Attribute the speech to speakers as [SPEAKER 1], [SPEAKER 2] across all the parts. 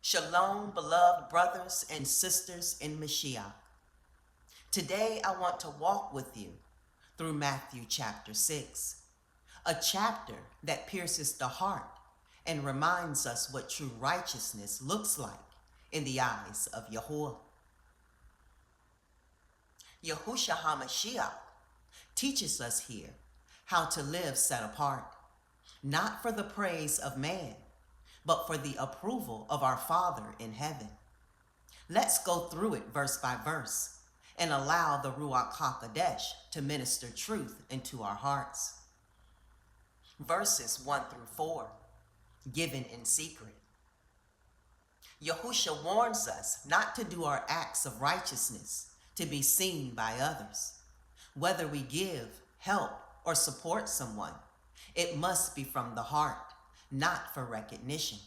[SPEAKER 1] Shalom, beloved brothers and sisters in Mashiach. Today I want to walk with you through Matthew chapter 6, a chapter that pierces the heart and reminds us what true righteousness looks like in the eyes of Yahuah. Yahusha HaMashiach teaches us here how to live set apart, not for the praise of man, but for the approval of our Father in heaven. Let's go through it verse by verse and allow the Ruach HaKodesh to minister truth into our hearts. Verses 1 through 4, given in secret. Yahusha warns us not to do our acts of righteousness to be seen by others. Whether we give, help, or support someone, it must be from the heart, not for recognition.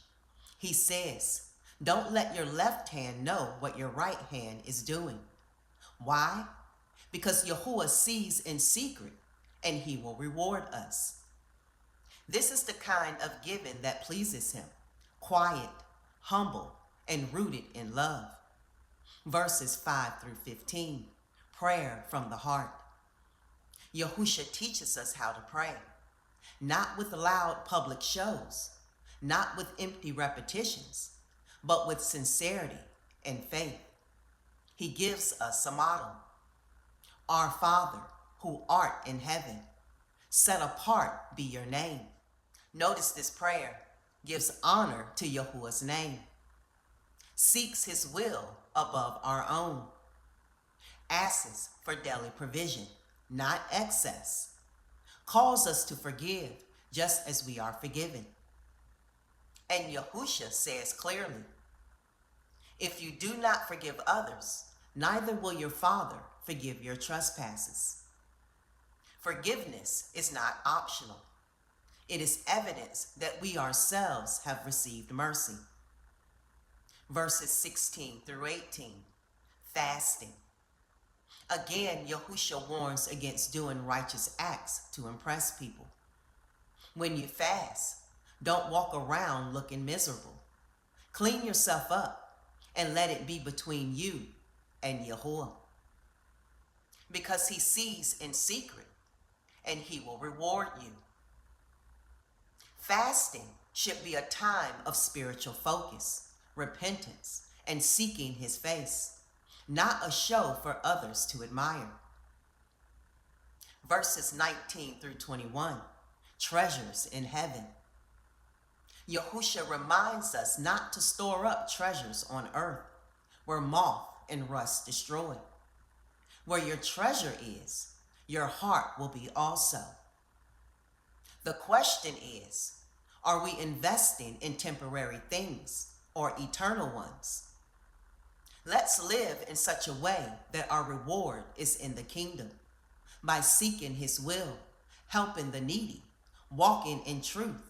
[SPEAKER 1] He says, don't let your left hand know what your right hand is doing. Why? Because Yahuah sees in secret, and he will reward us. This is the kind of giving that pleases him, quiet, humble, and rooted in love. Verses 5 through 15, prayer from the heart. Yahusha teaches us how to pray, not with loud public shows, not with empty repetitions, but with sincerity and faith. He gives us a model. Our Father, who art in heaven, set apart be your name. Notice this prayer gives honor to Yahuah's name, seeks his will above our own, asks for daily provision, not excess, calls us to forgive just as we are forgiven. And Yahusha says clearly, if you do not forgive others, neither will your Father forgive your trespasses. Forgiveness is not optional. It is evidence that we ourselves have received mercy. Verses 16 through 18, fasting. Again, Yahusha warns against doing righteous acts to impress people. When you fast, don't walk around looking miserable. Clean yourself up and let it be between you and Yahuah. Because he sees in secret and he will reward you. Fasting should be a time of spiritual focus, repentance, and seeking his face, not a show for others to admire. Verses 19 through 21, treasures in heaven. Yahusha reminds us not to store up treasures on earth, where moth and rust destroy. Where your treasure is, your heart will be also. The question is, are we investing in temporary things or eternal ones? Let's live in such a way that our reward is in the kingdom, by seeking his will, helping the needy, walking in truth,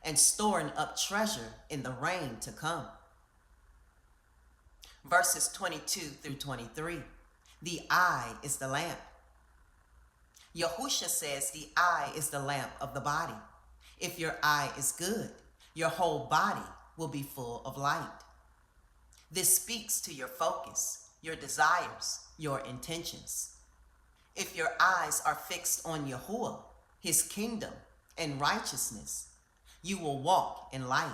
[SPEAKER 1] and storing up treasure in the reign to come. Verses 22 through 23, the eye is the lamp. Yahusha says the eye is the lamp of the body. If your eye is good, your whole body will be full of light. This speaks to your focus, your desires, your intentions. If your eyes are fixed on Yahuah, his kingdom, and righteousness, you will walk in light.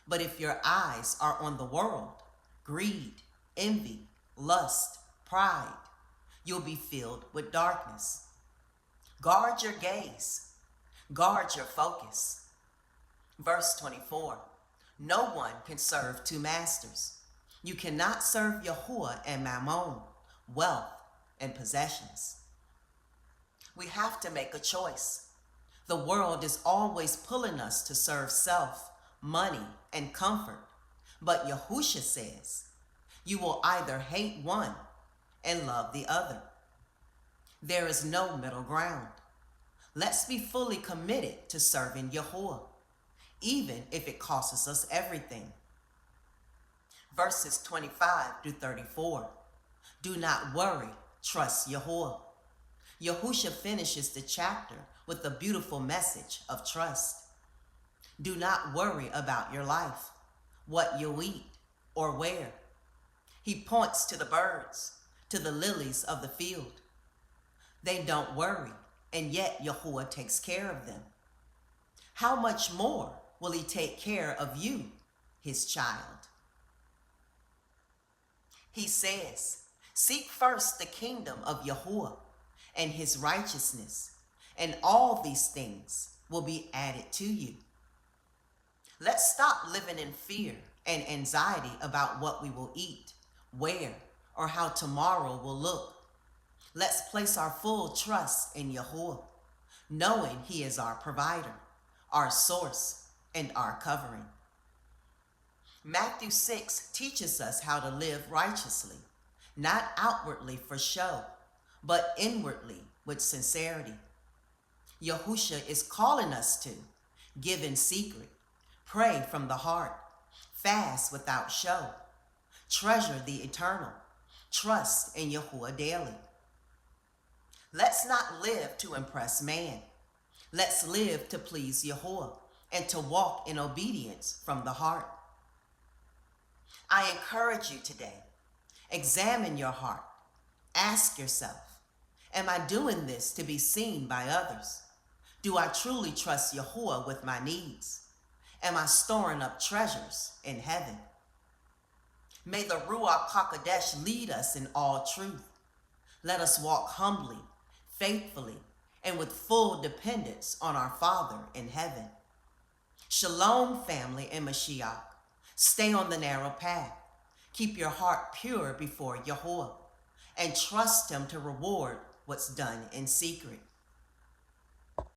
[SPEAKER 1] But if your eyes are on the world, greed, envy, lust, pride, you'll be filled with darkness. Guard your gaze. Guard your focus. Verse 24, no one can serve two masters. You cannot serve Yahuah and Mammon, wealth and possessions. We have to make a choice. The world is always pulling us to serve self, money, and comfort. But Yahusha says, you will either hate one and love the other. There is no middle ground. Let's be fully committed to serving Yahuah, even if it costs us everything. Verses 25 through 34, do not worry, trust Yahuah. Yahusha finishes the chapter with a beautiful message of trust. Do not worry about your life, what you'll eat or wear. He points to the birds, to the lilies of the field. They don't worry, and yet Yahuah takes care of them. How much more will he take care of you, his child? He says, seek first the kingdom of Yahuah and his righteousness, and all these things will be added to you. Let's stop living in fear and anxiety about what we will eat, wear, or how tomorrow will look. Let's place our full trust in Yahuah, knowing he is our provider, our source, and our covering. Matthew 6 teaches us how to live righteously, not outwardly for show, but inwardly with sincerity. Yahusha is calling us to give in secret, pray from the heart, fast without show, treasure the eternal, trust in Yahuah daily. Let's not live to impress man. Let's live to please Yahuah and to walk in obedience from the heart. I encourage you today, examine your heart. Ask yourself, am I doing this to be seen by others? Do I truly trust Yahuah with my needs? Am I storing up treasures in heaven? May the Ruach HaKodesh lead us in all truth. Let us walk humbly, faithfully, and with full dependence on our Father in heaven. Shalom, family in Mashiach. Stay on the narrow path. Keep your heart pure before Yahuah, and trust him to reward what's done in secret.